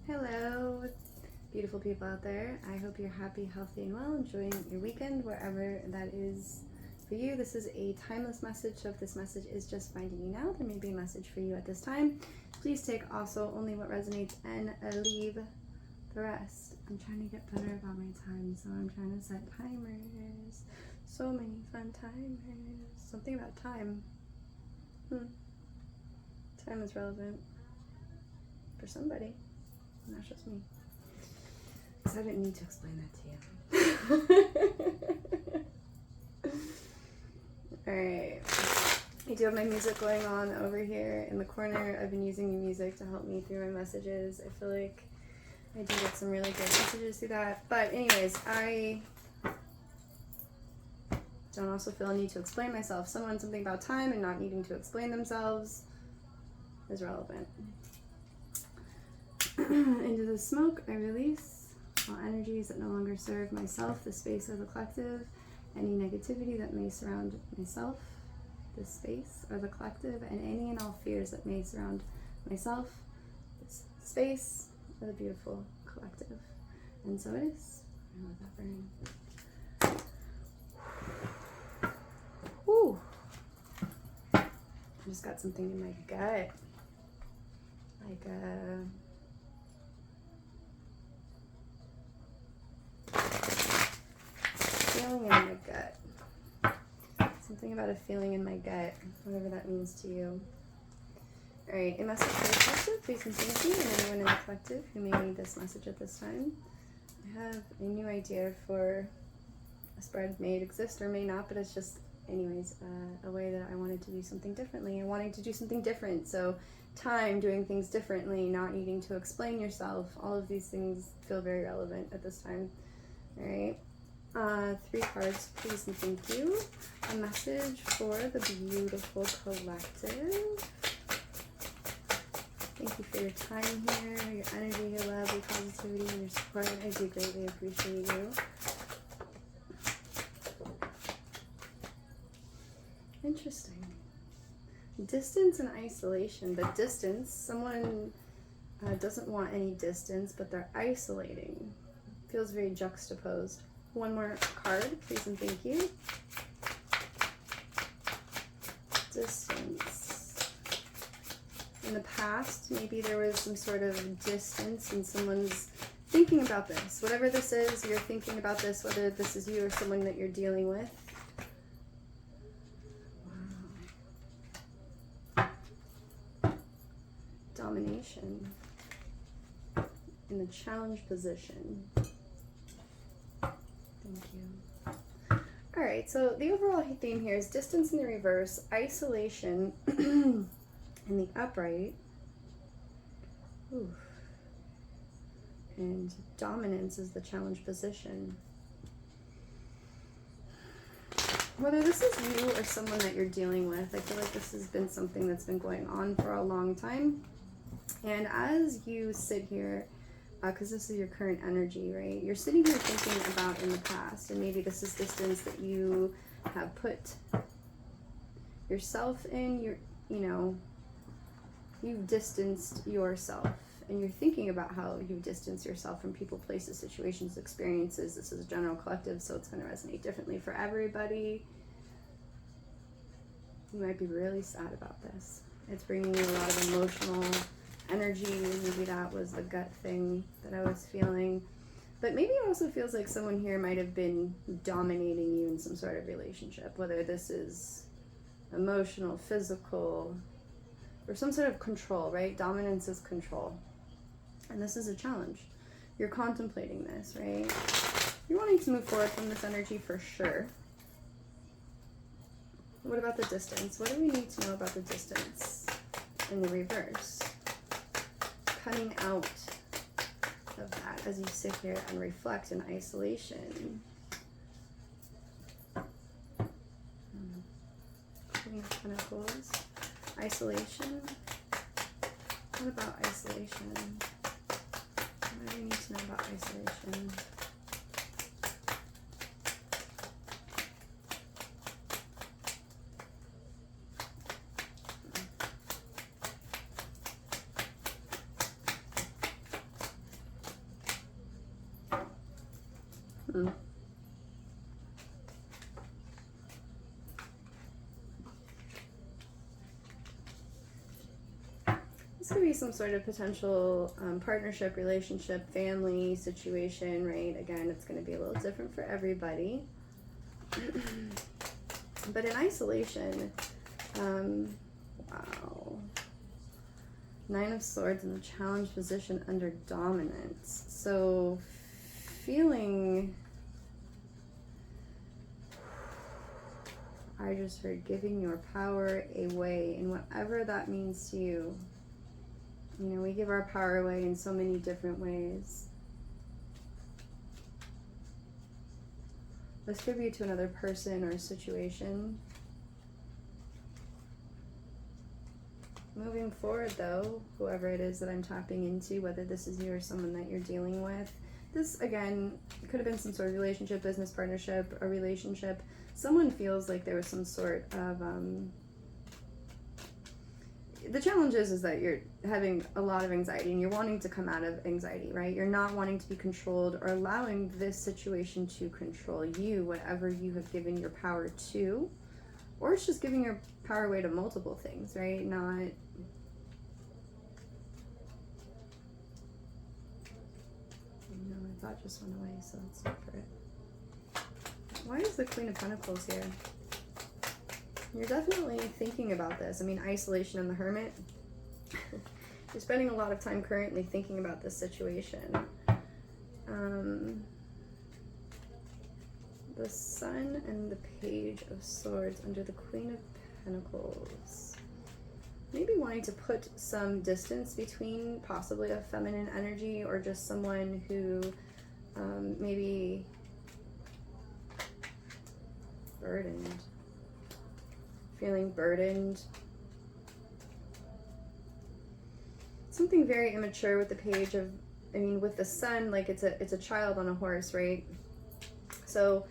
Hello, beautiful people out there. I hope you're happy, healthy, and well, enjoying your weekend, wherever that is for you. This is a timeless message, so if this message is just finding you now, there may be a message for you at this time. Please take also only what resonates and leave the rest. I'm trying to get better about my time, so I'm trying to set timers. So many fun timers. Something about time. Time is relevant for somebody. Not just me. Because I didn't need to explain that to you. Alright. I do have my music going on over here in the corner. I've been using the music to help me through my messages. I feel like I do get some really good messages through that. But anyways, I don't also feel a need to explain myself. Something about time and not needing to explain themselves is relevant. Into the smoke, I release all energies that no longer serve myself, the space, or the collective. Any negativity that may surround myself, this space, or the collective, and any and all fears that may surround myself, this space, or the beautiful collective. And so it is. I love that burning. Whew. I just got something in my gut. Like a feeling in my gut. Something about a feeling in my gut, whatever that means to you. Alright, a message for the collective, please continue, and anyone in the collective who may need this message at this time. I have a new idea for a spread, may it exist or may not, but it's just, anyways, a way that I wanted to do something differently. And wanting to do something different, so time, doing things differently, not needing to explain yourself, all of these things feel very relevant at this time. Alright. 3 cards, please and thank you. A message for the beautiful collective. Thank you for your time here, your energy, your love, your positivity, and your support. I do greatly appreciate you. Interesting. Distance and isolation. The distance, someone doesn't want any distance, but they're isolating. Feels very juxtaposed. One more card, please and thank you. Distance. In the past, maybe there was some sort of distance and someone's thinking about this. Whatever this is, you're thinking about this, whether this is you or someone that you're dealing with. Wow. Domination. In the challenge position. Thank you. Alright, so the overall theme here is distance in the reverse, isolation in the upright, and dominance is the challenge position. Whether this is you or someone that you're dealing with, I feel like this has been something that's been going on for a long time. And as you sit here, because this is your current energy, right? You're sitting here thinking about in the past, and maybe this is distance that you have put yourself in. You've distanced yourself, and you're thinking about how you've distanced yourself from people, places, situations, experiences. This is a general collective, so it's going to resonate differently for everybody. You might be really sad about this. It's bringing you a lot of emotional energy. Maybe that was the gut thing that I was feeling, but maybe it also feels like someone here might have been dominating you in some sort of relationship, whether this is emotional, physical, or some sort of control, right? Dominance is control, and this is a challenge. You're contemplating this, right? You're wanting to move forward from this energy for sure. What about the distance? What do we need to know about the distance in the reverse? Cutting out of that as you sit here and reflect in isolation. Queen of Pentacles. Isolation. What about isolation? What do you need to know about isolation? This could be some sort of potential partnership, relationship, family situation, right? Again, it's going to be a little different for everybody. But in isolation, wow. 9 of Swords in the challenge position under dominance. So feeling, I just heard giving your power away, and whatever that means to you. You know, we give our power away in so many different ways. This could be to another person or situation. Moving forward though, whoever it is that I'm tapping into, whether this is you or someone that you're dealing with, this again could have been some sort of relationship, business partnership, a relationship. Someone feels like there was some sort of the challenge is that you're having a lot of anxiety and you're wanting to come out of anxiety, right? You're not wanting to be controlled or allowing this situation to control you, whatever you have given your power to, or it's just giving your power away to multiple things, right? Not, no, my thought just went away, so let's look for it. Why is the Queen of Pentacles here? You're definitely thinking about this. I mean, isolation and the Hermit. You're spending a lot of time currently thinking about this situation. The Sun and the Page of Swords under the Queen of Pentacles. Maybe wanting to put some distance between possibly a feminine energy or just someone who maybe burdened. Feeling burdened. Something very immature with the Page of, I mean, with the Sun, like it's a child on a horse, right? So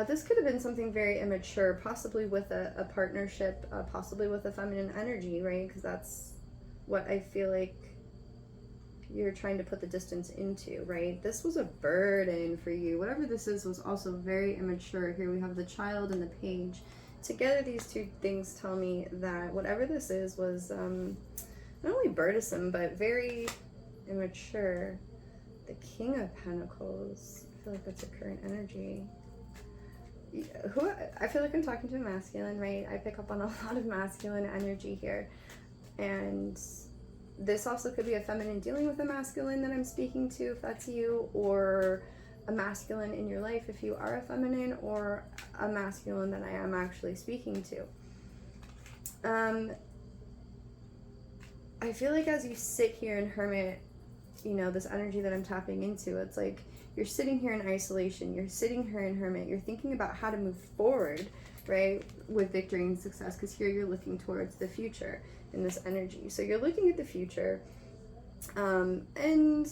this could have been something very immature, possibly with a partnership, possibly with a feminine energy, right? Because that's what I feel like you're trying to put the distance into, right? This was a burden for you. Whatever this is was also very immature. Here we have the child and the Page. Together, these two things tell me that whatever this is was not only burdensome, but very immature. The King of Pentacles. I feel like that's a current energy. I feel like I'm talking to a masculine, right? I pick up on a lot of masculine energy here. And this also could be a feminine dealing with a masculine that I'm speaking to, if that's you, or a masculine in your life if you are a feminine, or a masculine that I am actually speaking to. I feel like as you sit here in Hermit, you know, this energy that I'm tapping into, it's like you're sitting here in isolation, you're sitting here in Hermit, you're thinking about how to move forward, right, with victory and success, because here you're looking towards the future in this energy. So you're looking at the future, and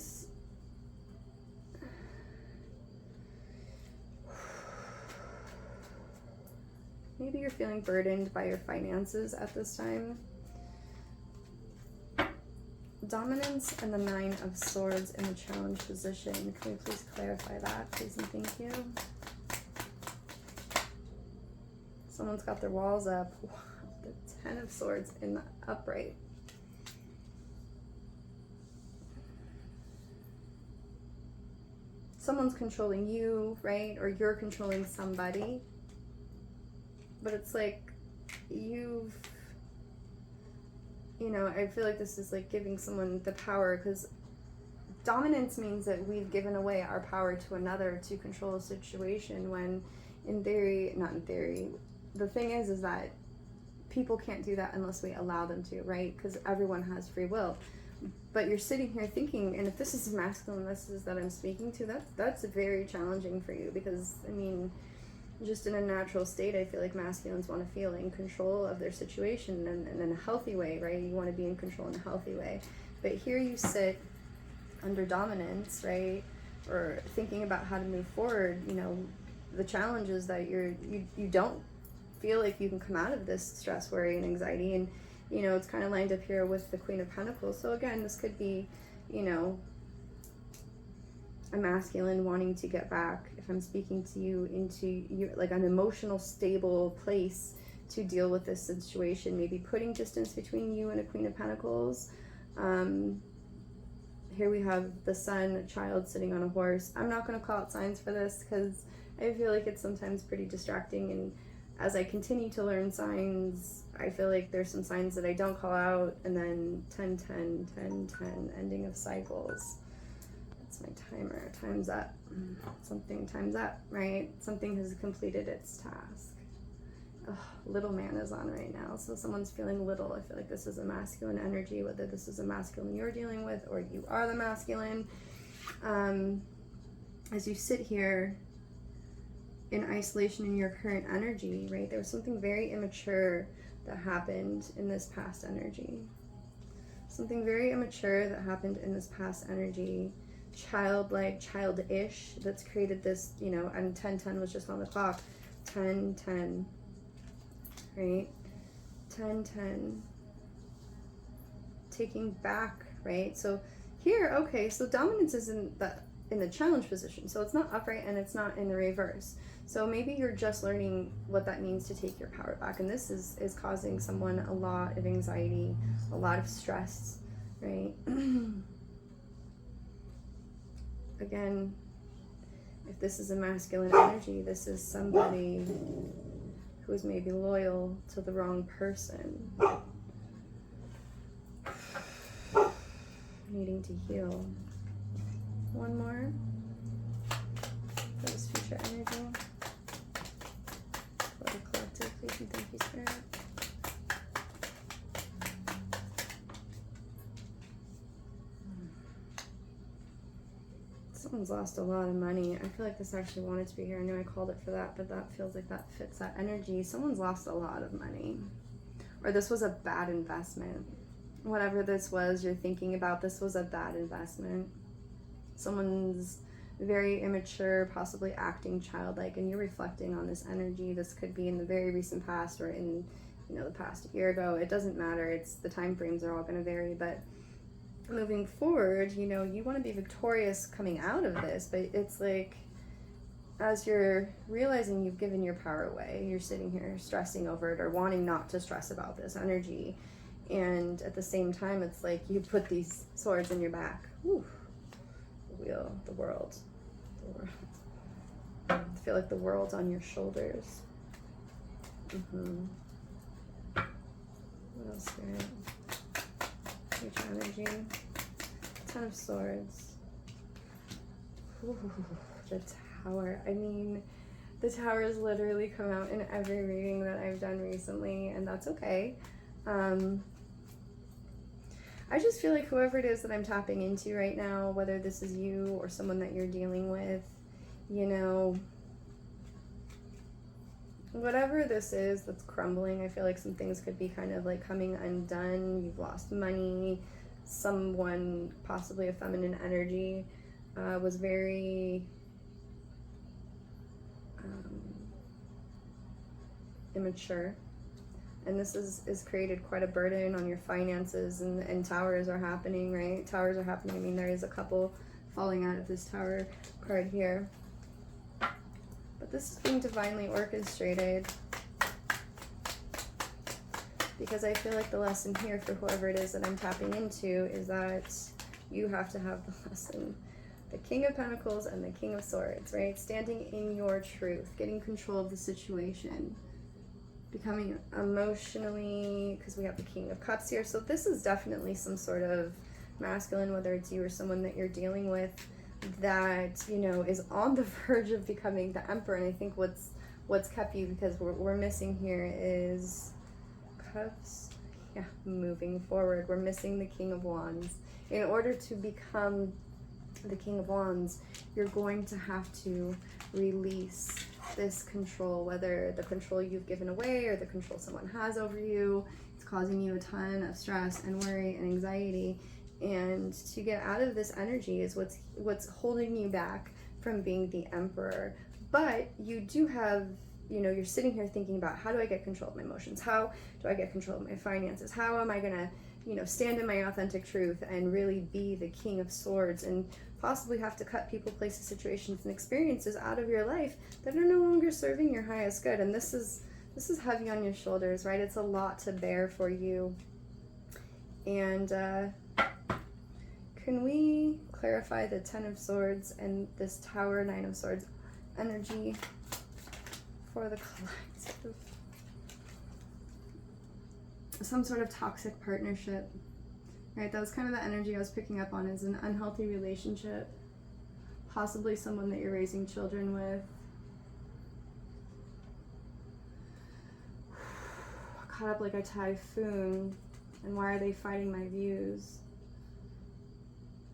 maybe you're feeling burdened by your finances at this time. Dominance and the 9 of Swords in the challenge position. Can we please clarify that, please and thank you? Someone's got their walls up. Wow, the 10 of Swords in the upright. Someone's controlling you, right? Or you're controlling somebody. But it's like you've, you know, I feel like this is like giving someone the power, because dominance means that we've given away our power to another to control a situation, when in theory, not in theory, the thing is that people can't do that unless we allow them to, right? Because everyone has free will. But you're sitting here thinking, and if this is masculine messages that I'm speaking to, that's very challenging for you, because, I mean, just in a natural state, I feel like masculines want to feel in control of their situation, and in a healthy way, right? You want to be in control in a healthy way. But here you sit under dominance, right? Or thinking about how to move forward, you know, the challenge is that you don't feel like you can come out of this stress, worry, and anxiety. And, you know, it's kind of lined up here with the Queen of Pentacles. So again, this could be, you know, a masculine wanting to get back, if I'm speaking to you, into you, like an emotional stable place to deal with this situation, maybe putting distance between you and a Queen of Pentacles. Here we have the sun, a child sitting on a horse. I'm not going to call out signs for this because I feel like it's sometimes pretty distracting, and as I continue to learn signs, I feel like there's some signs that I don't call out, and then 10, 10, 10, 10, ending of cycles. That's my timer. Time's up. Something time's up, right? Something has completed its task. Ugh, little man is on right now, so someone's feeling little. I feel like this is a masculine energy, whether this is a masculine you're dealing with or you are the masculine. As you sit here in isolation in your current energy, right, there was something very immature that happened in this past energy. Something very immature that happened in this past energy, childlike, childish, that's created this, you know, and 10-10 was just on the clock. 10-10. Right? 10-10. Taking back, right? So here, okay, so dominance is in the challenge position. So it's not upright and it's not in the reverse. So maybe you're just learning what that means to take your power back. And this is causing someone a lot of anxiety, a lot of stress, right? Again, if this is a masculine energy, this is somebody who is maybe loyal to the wrong person, needing to heal. One more for this future energy. For the collective, please and thank you, Spirit. Someone's lost a lot of money. I feel like this actually wanted to be here. I know I called it for that, but that feels like that fits that energy. Someone's lost a lot of money. Or this was a bad investment. Whatever this was you're thinking about, this was a bad investment. Someone's very immature, possibly acting childlike, and you're reflecting on this energy. This could be in the very recent past or in, you know, the past year ago. It doesn't matter. It's the time frames are all going to vary, but moving forward, you know, you want to be victorious coming out of this, but it's like, as you're realizing you've given your power away, you're sitting here stressing over it or wanting not to stress about this energy, and at the same time, it's like you put these swords in your back. Whew. The wheel, the world. I feel like the world's on your shoulders. What else, Spirit? Future energy. 10 of Swords. Ooh, the Tower. I mean, the Tower has literally come out in every reading that I've done recently, and that's okay. I just feel like whoever it is that I'm tapping into right now, whether this is you or someone that you're dealing with, you know, whatever this is that's crumbling, I feel like some things could be kind of like coming undone. You've lost money. Someone, possibly a feminine energy, was very immature. And this is created quite a burden on your finances, and towers are happening, right? Towers are happening. I mean, there is a couple falling out of this Tower card here. But this is being divinely orchestrated, because I feel like the lesson here for whoever it is that I'm tapping into is that you have to have the lesson. The King of Pentacles and the King of Swords, right? Standing in your truth, getting control of the situation, becoming emotionally, because we have the King of Cups here. So this is definitely some sort of masculine, whether it's you or someone that you're dealing with, that, you know, is on the verge of becoming the Emperor. And I think what's kept you, because we're missing here is Cups. Yeah, moving forward, we're missing the King of Wands. In order to become the King of Wands, you're going to have to release this control, whether the control you've given away or the control someone has over you. It's causing you a ton of stress and worry and anxiety. And to get out of this energy is what's holding you back from being the Emperor. But you do have, you know, you're sitting here thinking about, how do I get control of my emotions? How do I get control of my finances? How am I gonna you know, stand in my authentic truth and really be the King of Swords, and possibly have to cut people, places, situations, and experiences out of your life that are no longer serving your highest good. And this is heavy on your shoulders, right? It's a lot to bear for you. And can we clarify the Ten of Swords and this Tower, Nine of Swords energy for the collective? Some sort of toxic partnership, right? That was kind of the energy I was picking up on, is an unhealthy relationship, possibly someone that you're raising children with. Caught up like a typhoon, and why are they fighting my views?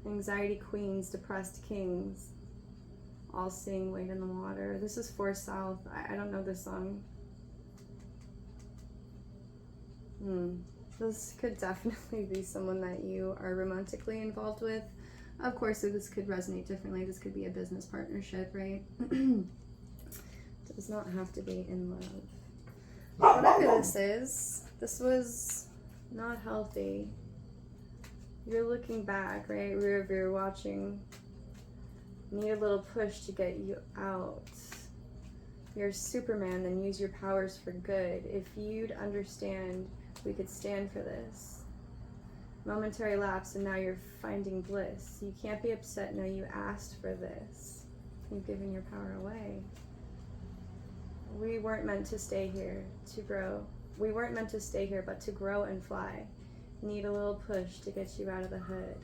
Anxiety queens, depressed kings, all seeing Wade in the water. This is 4 South. I don't know this song. This could definitely be someone that you are romantically involved with. Of course, so this could resonate differently. This could be a business partnership, right? Does not have to be in love. Whatever this is, this was not healthy. You're looking back, right? Rear view watching. Need a little push to get you out. You're Superman, then use your powers for good. If you'd understand, we could stand for this. Momentary lapse, and now you're finding bliss. You can't be upset, no, you asked for this. You've given your power away. We weren't meant to stay here to grow. We weren't meant to stay here, but to grow and fly. Need a little push to get you out of the hood.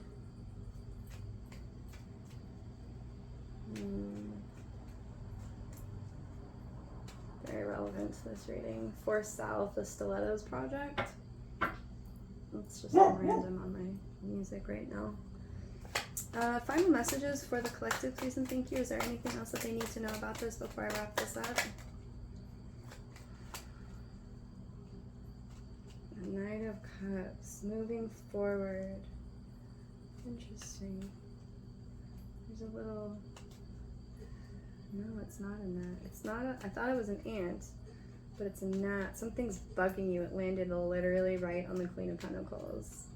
Very relevant to this reading. 4 South, the Stilettos Project. It's just random on my music right now. Final messages for the collective, please and thank you. Is there anything else that they need to know about this before I wrap this up? Knight of Cups, moving forward. Interesting. There's a little... No, it's not a gnat. It's not a... I thought it was an ant, but it's a gnat. Something's bugging you. It landed literally right on the Queen of Pentacles.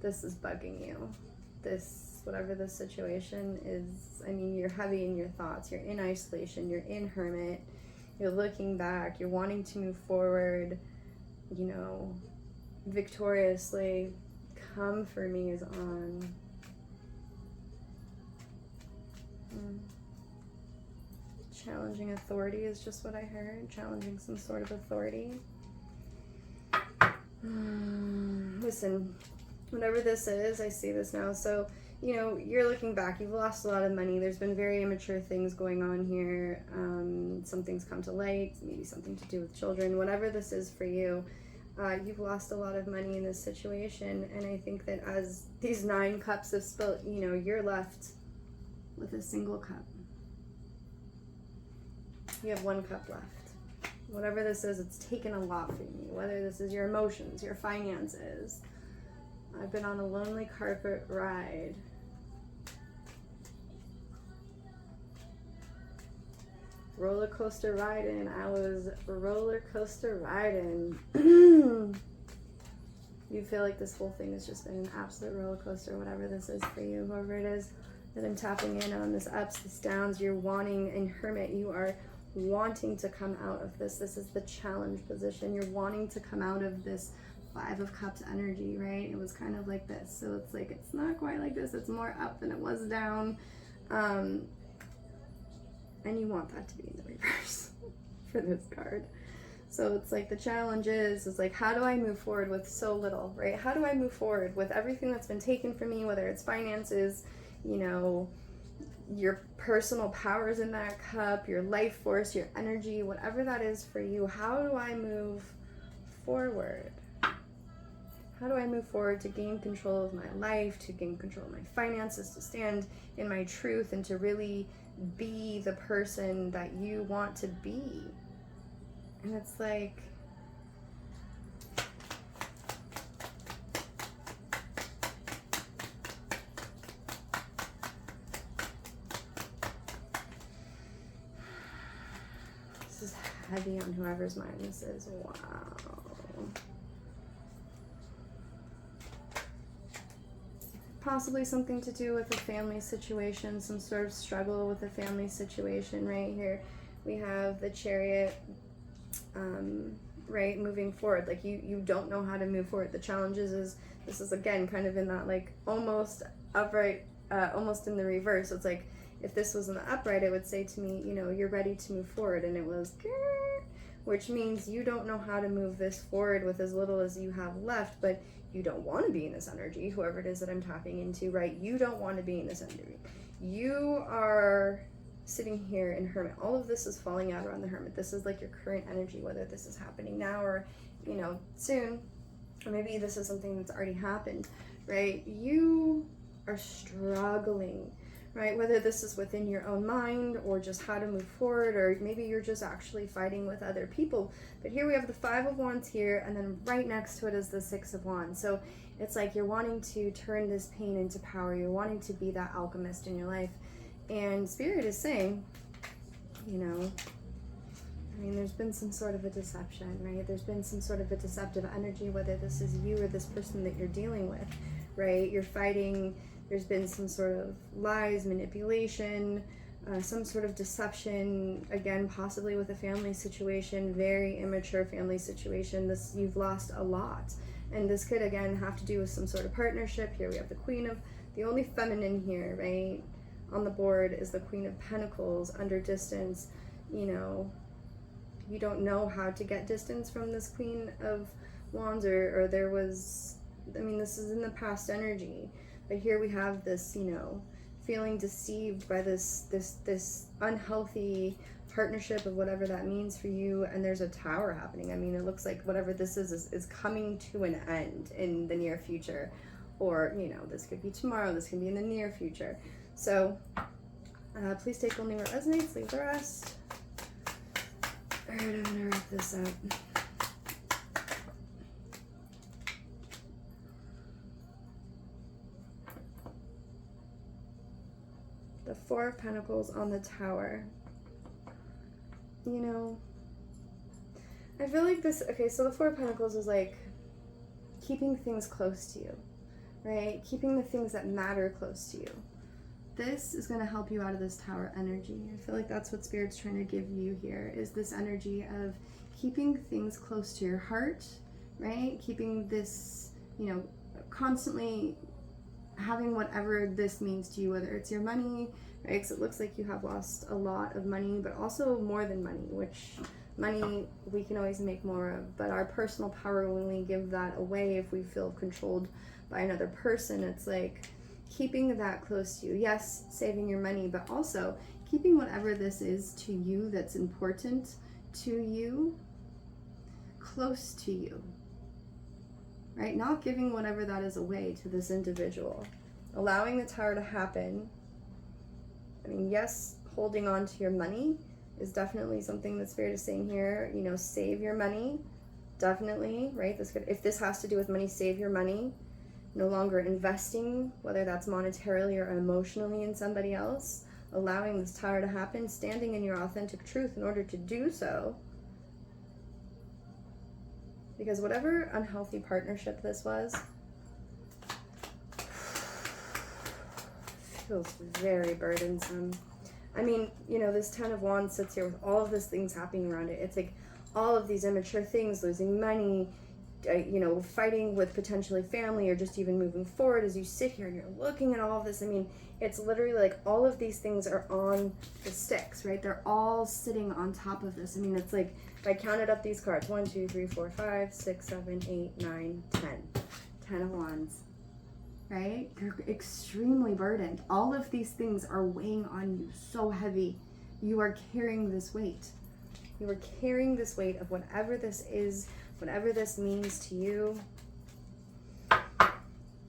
This is bugging you. This, whatever this situation is, I mean, you're heavy in your thoughts. You're in isolation. You're in hermit. You're looking back. You're wanting to move forward, you know, victoriously. Come for me is on. Challenging authority is just what I heard. Challenging some sort of authority. Listen, whatever this is, I see this now. So, you know, you're looking back. You've lost a lot of money. There's been very immature things going on here. Some things come to light. Maybe something to do with children. Whatever this is for you, you've lost a lot of money in this situation. And I think that as these 9 cups have spilled, you know, you're left with a single cup. You have 1 cup left. Whatever this is, it's taken a lot from you. Whether this is your emotions, your finances. I've been on a lonely carpet ride. Roller coaster riding. I was roller coaster riding. You feel like this whole thing has just been an absolute roller coaster, whatever this is for you, whoever it is that I'm tapping in on, this ups, this downs. You're wanting, in hermit, you are wanting to come out of this. This is the challenge position. You're wanting to come out of this 5 of Cups energy, right? It was kind of like this. So it's like, it's not quite like this. It's more up than it was down. And you want that to be in the reverse for this card. So it's like the challenge is like, how do I move forward with so little, right? How do I move forward with everything that's been taken from me, whether it's finances, you know, your personal powers in that cup, your life force, your energy, whatever that is for you. How do I move forward? How do I move forward to gain control of my life, to gain control of my finances, to stand in my truth, and to really be the person that you want to be? And it's like, this is heavy on whoever's mind this is. Wow. possibly something to do with a family situation, some sort of struggle with a family situation. Right here we have the Chariot, right, moving forward. Like you don't know how to move forward. The challenges is, this is again kind of in that like almost upright, almost in the reverse. It's like if this was in the upright, it would say to me, you know, you're ready to move forward, and it was, which means you don't know how to move this forward with as little as you have left, but you don't want to be in this energy, whoever it is that I'm tapping into, right? You don't want to be in this energy. You are sitting here in Hermit. All of this is falling out around the Hermit. This is like your current energy, whether this is happening now or, you know, soon, or maybe this is something that's already happened, right? You are struggling, right? Whether this is within your own mind or just how to move forward, or maybe you're just actually fighting with other people. But here we have the Five of Wands here, and then right next to it is the Six of Wands. So it's like you're wanting to turn this pain into power. You're wanting to be that alchemist in your life. And Spirit is saying, you know, I mean, there's been some sort of a deception, right? There's been some sort of a deceptive energy, whether this is you or this person that you're dealing with, right? You're fighting. There's been some sort of lies, manipulation, some sort of deception, again, possibly with a family situation, very immature family situation. This, you've lost a lot. And this could, again, have to do with some sort of partnership. Here we have the Queen of, the only feminine here, right, on the board is the Queen of Pentacles, under distance. You know, you don't know how to get distance from this Queen of Wands, or there was, I mean, this is in the past energy. But here we have this, you know, feeling deceived by this unhealthy partnership of whatever that means for you, and there's a tower happening. I mean, it looks like whatever this is coming to an end in the near future, or, you know, this could be tomorrow, this can be in the near future. So please take only what resonates, leave the rest. All right, I'm gonna wrap this up. The Four of Pentacles on the Tower. You know, I feel like this, okay, so the Four of Pentacles is like keeping things close to you, right? Keeping the things that matter close to you. This is going to help you out of this Tower energy. I feel like that's what Spirit's trying to give you here, is this energy of keeping things close to your heart, right? Keeping this, you know, constantly having whatever this means to you, whether it's your money, right? Because it looks like you have lost a lot of money, but also more than money, which money we can always make more of, but our personal power, when we give that away, if we feel controlled by another person, it's like keeping that close to you. Yes, saving your money, but also keeping whatever this is to you that's important to you close to you, right? Not giving whatever that is away to this individual. Allowing the Tower to happen. I mean, yes, holding on to your money is definitely something that Spirit is saying here. You know, save your money, definitely, right? This could, if this has to do with money, save your money. No longer investing, whether that's monetarily or emotionally, in somebody else. Allowing this Tower to happen, standing in your authentic truth in order to do so. Because whatever unhealthy partnership this was, feels very burdensome. I mean, you know, this Ten of Wands sits here with all of these things happening around it. It's like all of these immature things, losing money, you know, fighting with potentially family, or just even moving forward as you sit here and you're looking at all of this. I mean, it's literally like all of these things are on the sticks, right? They're all sitting on top of this. I mean, it's like, if I counted up these cards, 1, 2, 3, 4, 5, 6, 7, 8, 9, 10. 10 of Wands, right? You're extremely burdened. All of these things are weighing on you so heavy. You are carrying this weight. You are carrying this weight of whatever this is, whatever this means to you.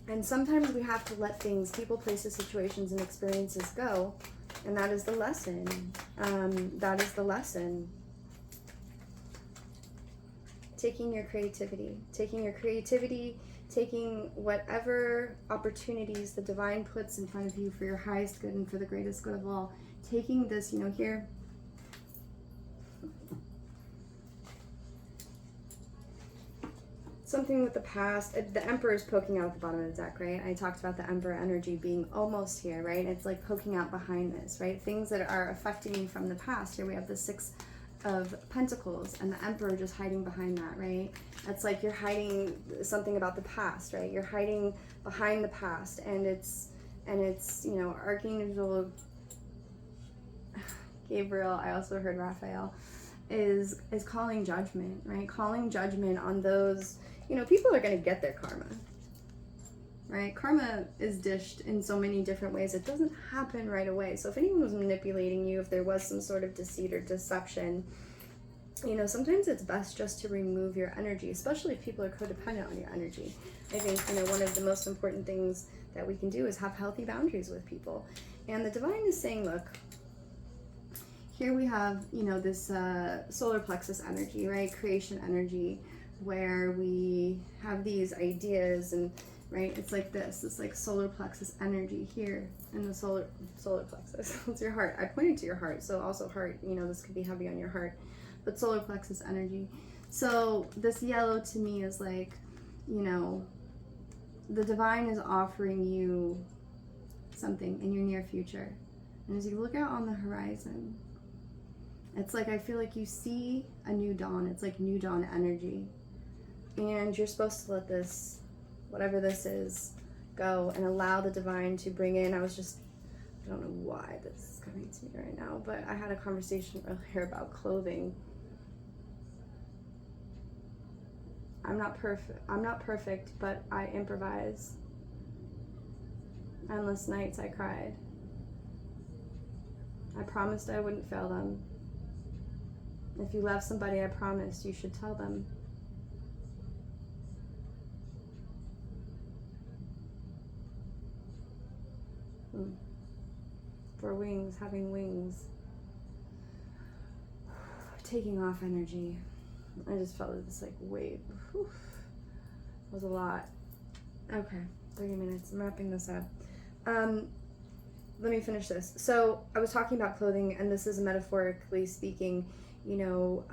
And sometimes we have to let things, people, places, situations, and experiences go. And that is the lesson. That is the lesson. Taking your creativity, taking whatever opportunities the divine puts in front of you for your highest good and for the greatest good of all. Taking this, you know, here, something with the past. The Emperor is poking out at the bottom of the deck, right? I talked about the Emperor energy being almost here, right? It's like poking out behind this, right? Things that are affecting you from the past. Here we have the Six of Pentacles and the Emperor just hiding behind that, right? That's like you're hiding something about the past, right? You're hiding behind the past, and it's you know, Archangel Gabriel, I also heard Raphael, is calling judgment, right? Calling judgment on those, you know, people are going to get their karma, right? Karma is dished in so many different ways. It doesn't happen right away. So if anyone was manipulating you, if there was some sort of deceit or deception, you know, sometimes it's best just to remove your energy, especially if people are codependent on your energy. I think, you know, one of the most important things that we can do is have healthy boundaries with people. And the divine is saying, look, here we have, you know, this solar plexus energy, right? Creation energy, where we have these ideas, and right, it's like this. It's like solar plexus energy here in the solar plexus. It's your heart. I pointed to your heart, so also heart. You know, this could be heavy on your heart, but solar plexus energy. So this yellow to me is like, you know, the divine is offering you something in your near future, and as you look out on the horizon, it's like I feel like you see a new dawn. It's like new dawn energy. And you're supposed to let this, whatever this is, go and allow the divine to bring in. I don't know why this is coming to me right now, but I had a conversation earlier about clothing. I'm not perfect, but I improvise. Endless nights I cried. I promised I wouldn't fail them. If you love somebody, I promised you should tell them. For wings, having wings. Taking off energy. I just felt this like wave. Whew. It was a lot. Okay, 30 minutes. I'm wrapping this up. Let me finish this. So I was talking about clothing, and this is metaphorically speaking, you know,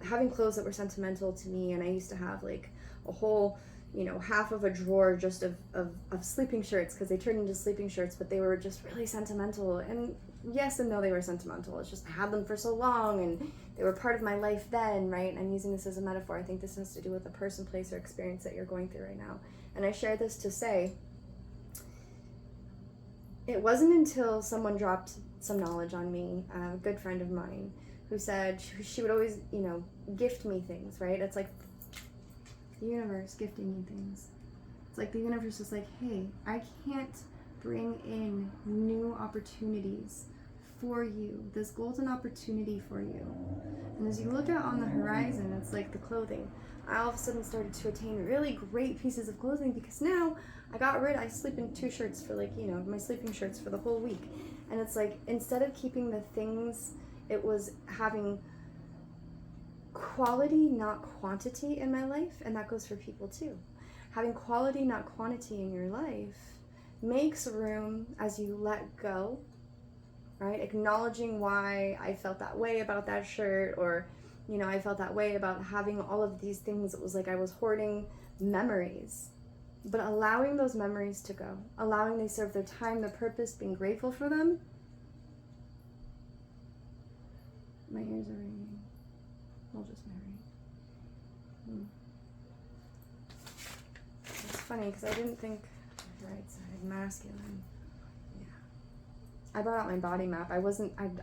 having clothes that were sentimental to me, and I used to have like a whole, you know, half of a drawer just of sleeping shirts, because they turned into sleeping shirts, but they were just really sentimental. And yes and no, they were sentimental. It's just I had them for so long, and they were part of my life then, right? And I'm using this as a metaphor. I think this has to do with the person, place, or experience that you're going through right now. And I share this to say, it wasn't until someone dropped some knowledge on me, a good friend of mine, who said she would always, you know, gift me things, right? It's like the universe gifting me things. It's like the universe is like, hey, I can't bring in new opportunities for you, this golden opportunity for you. And as you look out on the horizon, it's like the clothing. I all of a sudden started to attain really great pieces of clothing, because now I sleep in 2 shirts for like, you know, my sleeping shirts for the whole week. And it's like, instead of keeping the things, it was having quality, not quantity in my life. And that goes for people too. Having quality, not quantity in your life makes room as you let go, right? Acknowledging why I felt that way about that shirt, or, you know, I felt that way about having all of these things. It was like I was hoarding memories, but allowing those memories to go, allowing they serve their time, their purpose, being grateful for them. My ears are ringing. I'll just marry. It's funny because I didn't think right side masculine. Yeah. I brought out my body map. I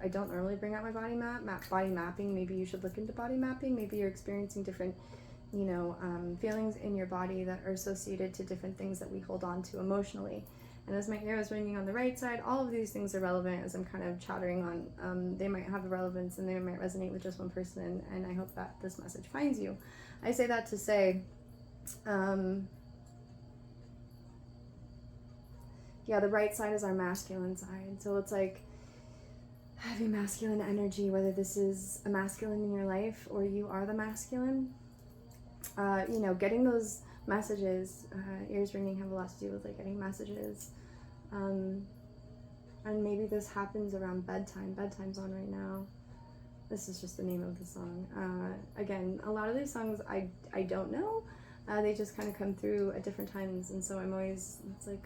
don't normally bring out my body map. Body mapping. Maybe you should look into body mapping. Maybe you're experiencing different, you know, feelings in your body that are associated to different things that we hold on to emotionally. And as my ear is ringing on the right side, all of these things are relevant as I'm kind of chattering on. They might have a relevance and they might resonate with just one person, and I hope that this message finds you. I say that to say, yeah, the right side is our masculine side. So it's like having masculine energy, whether this is a masculine in your life or you are the masculine. You know, getting those messages, ears ringing have a lot to do with like getting messages. And maybe this happens around bedtime. Bedtime's on right now. This is just the name of the song. Again, a lot of these songs I don't know. They just kind of come through at different times, and so I'm always, it's like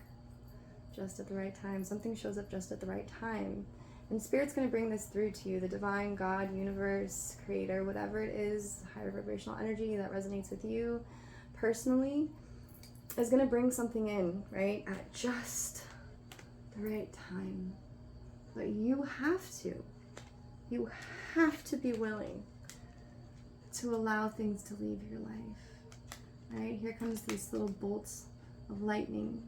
just at the right time. Something shows up just at the right time. And Spirit's going to bring this through to you. The divine, God, universe, creator, whatever it is, higher vibrational energy that resonates with you personally, is going to bring something in, right? At just the right time. But you have to be willing to allow things to leave your life, right? Here comes these little bolts of lightning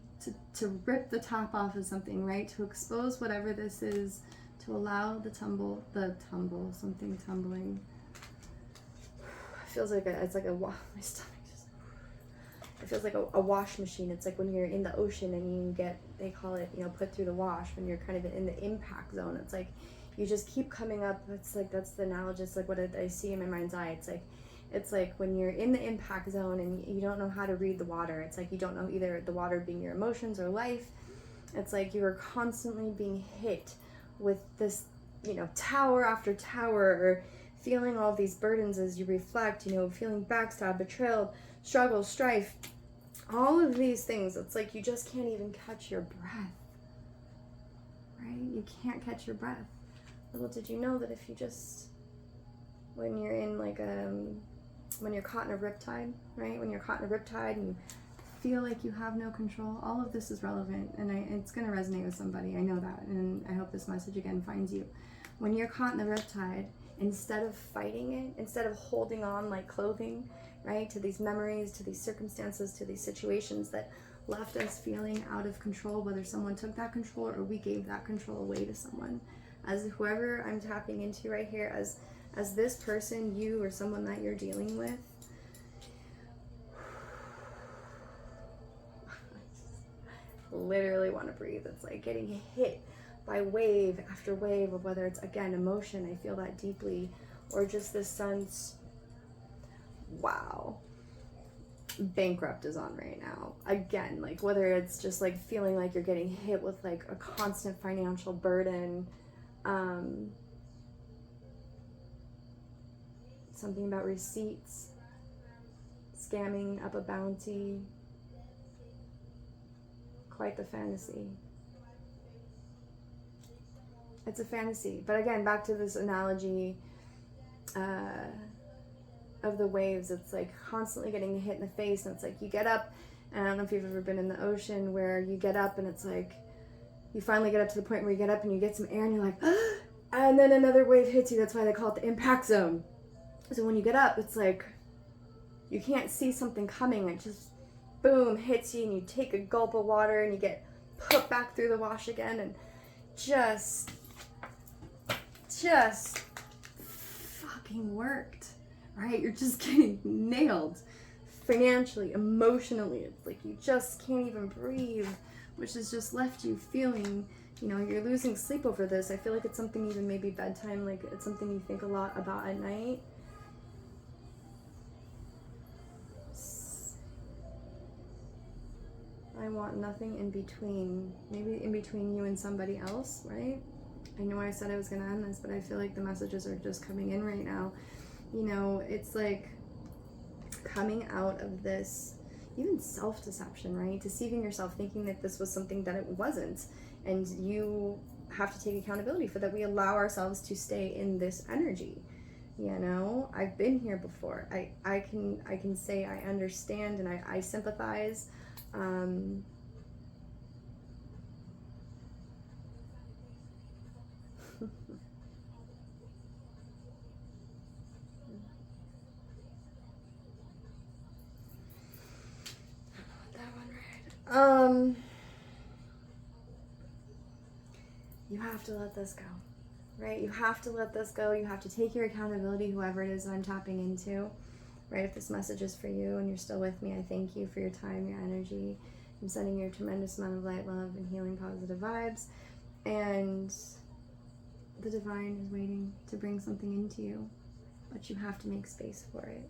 to rip the top off of something, right? To expose whatever this is, to allow something tumbling. It feels like my stomach just, it feels like a wash machine. It's like when you're in the ocean and you get, they call it, put through the wash, when you're kind of in the impact zone. It's like you just keep coming up. It's like, that's the analogous, like what I see in my mind's eye. It's like when you're in the impact zone and you don't know how to read the water. It's like you don't know either the water being your emotions or life. It's like you are constantly being hit with this, tower after tower, or feeling all these burdens as you reflect, feeling backstabbed, betrayal, struggle, strife, all of these things. It's like you just can't even catch your breath, right? You can't catch your breath. Little did you know that if you just, when you're in when you're caught in a riptide, right? When you're caught in a riptide and you feel like you have no control, all of this is relevant, and it's going to resonate with somebody. I know that, and I hope this message again finds you. When you're caught in the riptide, instead of fighting it, instead of holding on like clothing, right, to these memories, to these circumstances, to these situations that left us feeling out of control, whether someone took that control or we gave that control away to someone. As whoever I'm tapping into right here, as this person, you or someone that you're dealing with, literally want to breathe. It's like getting hit by wave after wave of, whether it's, again, emotion, I feel that deeply, or just this sense, wow, bankrupt is on right now. Again, like whether it's just like feeling like you're getting hit with like a constant financial burden, something about receipts, scamming up a bounty, quite the fantasy. It's a fantasy. But again, back to this analogy of the waves. It's like constantly getting hit in the face, and it's like you get up, and I don't know if you've ever been in the ocean where you get up and it's like you finally get up to the point where you get up and you get some air and you're like, ah! And then another wave hits you. That's why they call it the impact zone. So when you get up, it's like you can't see something coming. It just boom, hits you, and you take a gulp of water and you get put back through the wash again, and just fucking worked, right? You're just getting nailed financially, emotionally. It's like you just can't even breathe, which has just left you feeling, you're losing sleep over this. I feel like it's something even maybe bedtime, like it's something you think a lot about at night. I want nothing in between, maybe in between you and somebody else, right? I know I said I was going to end this, but I feel like the messages are just coming in right now. It's like coming out of this, even self-deception, right? Deceiving yourself, thinking that this was something that it wasn't. And you have to take accountability for that. We allow ourselves to stay in this energy. I've been here before. I can say I understand and I sympathize. You have to let this go, right? You have to let this go. You have to take your accountability, whoever it is that I'm tapping into, right? If this message is for you and you're still with me, I thank you for your time, your energy. I'm sending you a tremendous amount of light, love, and healing positive vibes. And the divine is waiting to bring something into you, but you have to make space for it.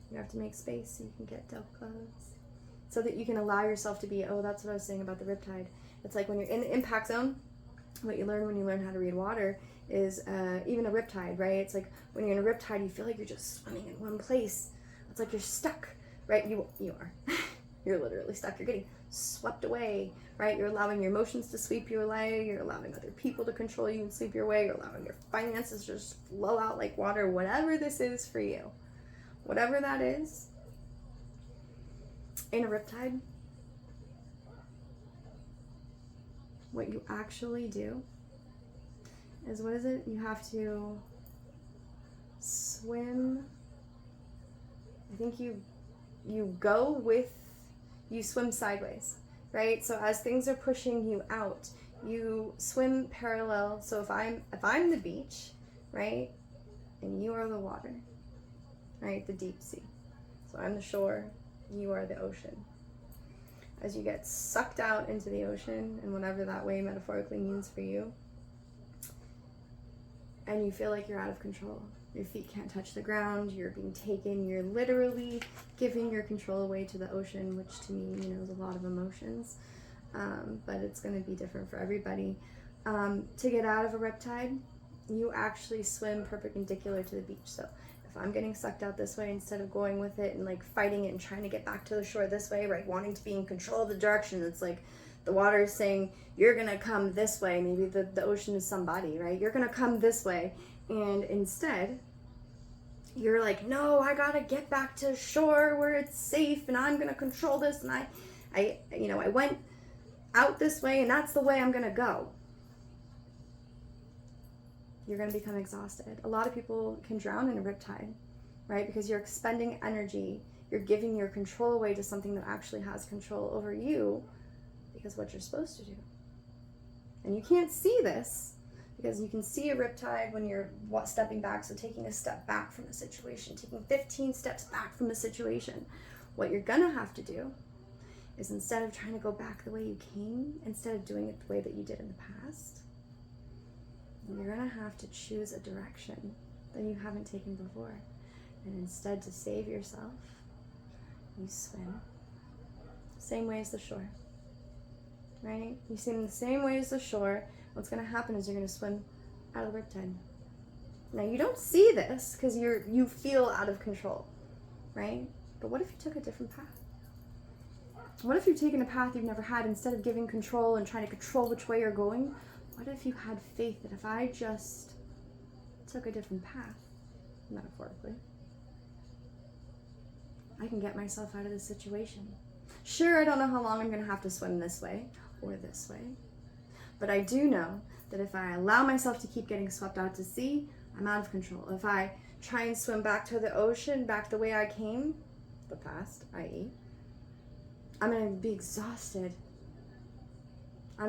You have to make space so you can get dealt clothes, so that you can allow yourself to be, that's what I was saying about the riptide. It's like when you're in the impact zone, what you learn when you learn how to read water is even a riptide, right? It's like when you're in a riptide, you feel like you're just swimming in one place. It's like you're stuck, right? You are. You're literally stuck. You're getting swept away, right? You're allowing your emotions to sweep you away. You're allowing other people to control you and sweep you away. You're allowing your finances to just flow out like water, whatever this is for you. Whatever that is, in a riptide, what you actually do is, what is it? You have to swim. I think you swim sideways, right? So as things are pushing you out, you swim parallel. So if I'm the beach, right, and you are the water, right, the deep sea. So I'm the shore, you are the ocean. As you get sucked out into the ocean, and whatever that way metaphorically means for you, and you feel like you're out of control. Your feet can't touch the ground, you're being taken, you're literally giving your control away to the ocean, which to me, is a lot of emotions, but it's going to be different for everybody. To get out of a riptide, you actually swim perpendicular to the beach. So if I'm getting sucked out this way, instead of going with it and like fighting it and trying to get back to the shore this way, right, wanting to be in control of the direction, it's like the water is saying, you're going to come this way. Maybe the ocean is somebody, right? You're going to come this way. And instead, you're like, no, I got to get back to shore where it's safe and I'm going to control this. And I went out this way and that's the way I'm going to go. You're going to become exhausted. A lot of people can drown in a riptide, right? Because you're expending energy. You're giving your control away to something that actually has control over you, because what you're supposed to do. And you can't see this because you can see a riptide when you're stepping back. So taking a step back from a situation, taking 15 steps back from a situation. What you're going to have to do is, instead of trying to go back the way you came, instead of doing it the way that you did in the past, you're going to have to choose a direction that you haven't taken before. And instead, to save yourself, you swim. Same way as the shore. Right? You swim the same way as the shore. What's going to happen is you're going to swim out of the riptide. Now, you don't see this because you feel out of control, right? But what if you took a different path? What if you've taken a path you've never had? Instead of giving control and trying to control which way you're going, what if you had faith that if I just took a different path, metaphorically, I can get myself out of this situation? Sure, I don't know how long I'm going to have to swim this way or this way, but I do know that if I allow myself to keep getting swept out to sea, I'm out of control. If I try and swim back to the ocean, back the way I came, the past, i.e., I'm going to be exhausted. I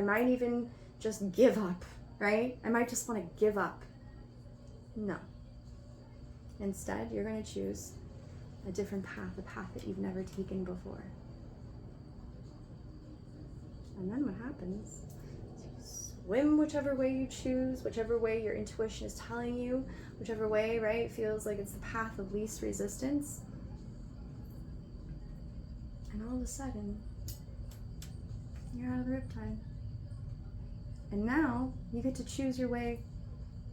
might even just give up, right? I might just want to give up. No. Instead, you're going to choose a different path, a path that you've never taken before. And then what happens is you swim whichever way you choose, whichever way your intuition is telling you, whichever way, right, feels like it's the path of least resistance. And all of a sudden, you're out of the riptide. And now you get to choose your way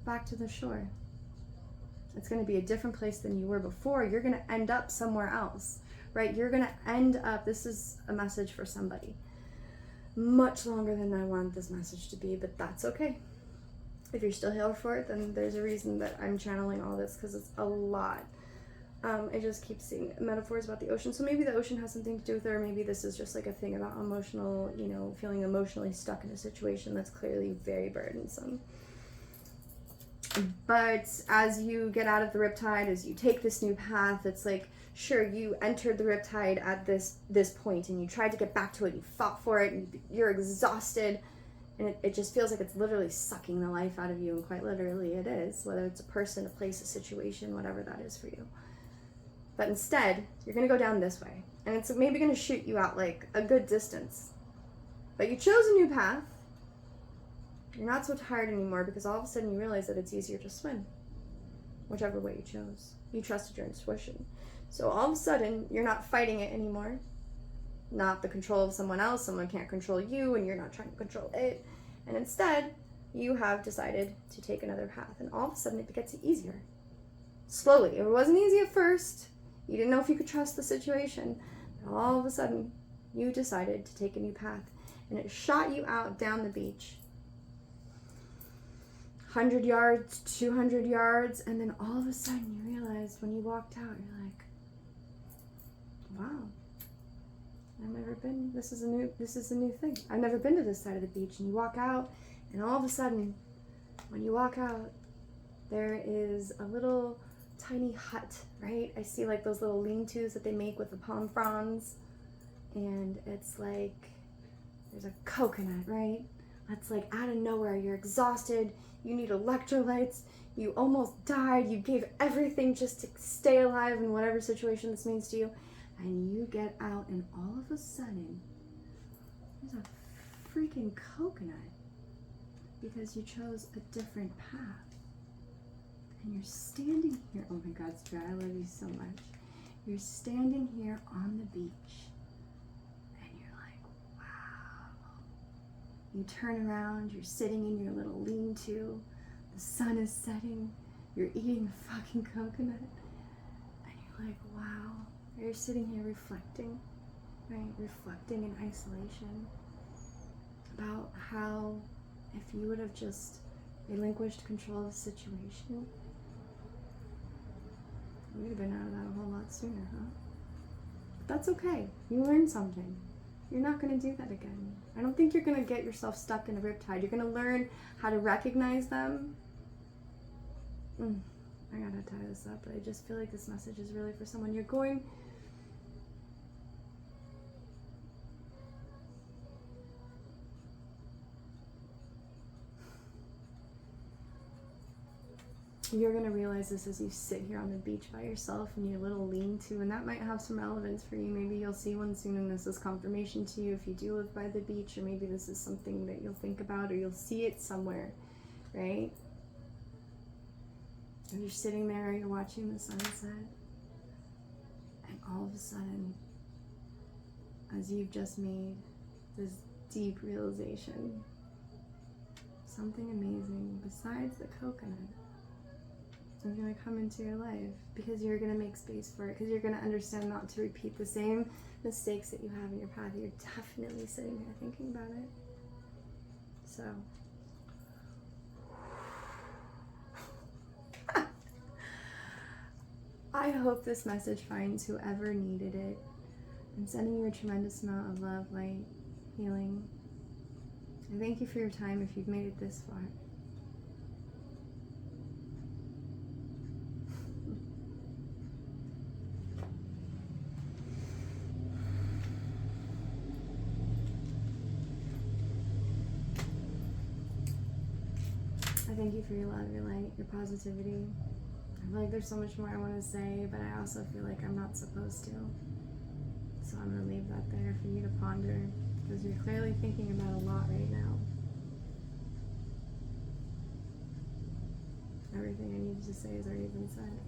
back to the shore. It's going to be a different place than you were before. You're going to end up somewhere else, right? You're going to end up, this is a message for somebody. Much longer than I want this message to be, but that's okay. If you're still here for it, then there's a reason that I'm channeling all this, because it's a lot. I just keep seeing metaphors about the ocean. So maybe the ocean has something to do with it, or maybe this is just like a thing about emotional, feeling emotionally stuck in a situation that's clearly very burdensome. But as you get out of the riptide, as you take this new path, it's like, sure, you entered the riptide at this point and you tried to get back to it, you fought for it, and you're exhausted, and it just feels like it's literally sucking the life out of you, and quite literally it is, whether it's a person, a place, a situation, whatever that is for you. But instead, you're going to go down this way, and it's maybe going to shoot you out like a good distance. But you chose a new path. You're not so tired anymore because all of a sudden you realize that it's easier to swim, whichever way you chose. You trusted your intuition. So all of a sudden, you're not fighting it anymore. not the control of someone else. Someone can't control you and you're not trying to control it. And instead, you have decided to take another path. And all of a sudden, it gets easier. Slowly. It wasn't easy at first. You didn't know if you could trust the situation. But all of a sudden, you decided to take a new path. And it shot you out down the beach. 100 yards, 200 yards, and then all of a sudden you realized when you walked out, you're like, wow, I've never been, this is a new thing. I've never been to this side of the beach. And you walk out, and all of a sudden, when you walk out, there is a little tiny hut, right? I see like those little lean-tos that they make with the palm fronds, and it's like, there's a coconut, right? That's like out of nowhere. You're exhausted. You need electrolytes. You almost died. You gave everything just to stay alive in whatever situation this means to you. And you get out, and all of a sudden, there's a freaking coconut because you chose a different path. And you're standing here. Oh my God, Spirit, I love you so much. You're standing here on the beach. You turn around, you're sitting in your little lean-to, the sun is setting, you're eating a fucking coconut, and you're like, wow. You're sitting here reflecting, right? Reflecting in isolation about how if you would have just relinquished control of the situation, you would have been out of that a whole lot sooner, huh? But that's okay. You learned something. You're not going to do that again. I don't think you're going to get yourself stuck in a riptide. You're going to learn how to recognize them. I got to tie this up, but I just feel like this message is really for someone. You're going to realize this as you sit here on the beach by yourself in your little lean-to, and that might have some relevance for you. Maybe you'll see one soon and this is confirmation to you if you do live by the beach, or maybe this is something that you'll think about, or you'll see it somewhere, right? And you're sitting there, you're watching the sunset, and all of a sudden, as you've just made this deep realization, something amazing besides the coconut is going to come into your life, because you're going to make space for it, because you're going to understand not to repeat the same mistakes that you have in your path. You're definitely sitting here thinking about it. So I hope this message finds whoever needed it. I'm sending you a tremendous amount of love, light, healing. And thank you for your time if you've made it this far. I thank you for your love, your light, your positivity. I feel like there's so much more I want to say, but I also feel like I'm not supposed to. So I'm going to leave that there for you to ponder, because you're clearly thinking about a lot right now. Everything I needed to say has already been said.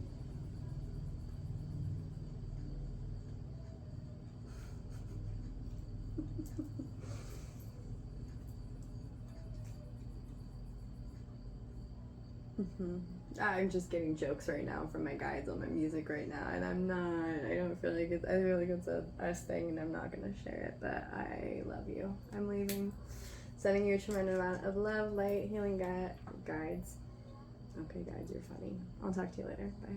I'm just getting jokes right now from my guides on my music right now, and I don't feel like I feel like it's a us thing, and I'm not going to share it, but I love you. I'm leaving. Sending you a tremendous amount of love, light, healing guides. Okay, guides, you're funny. I'll talk to you later. Bye.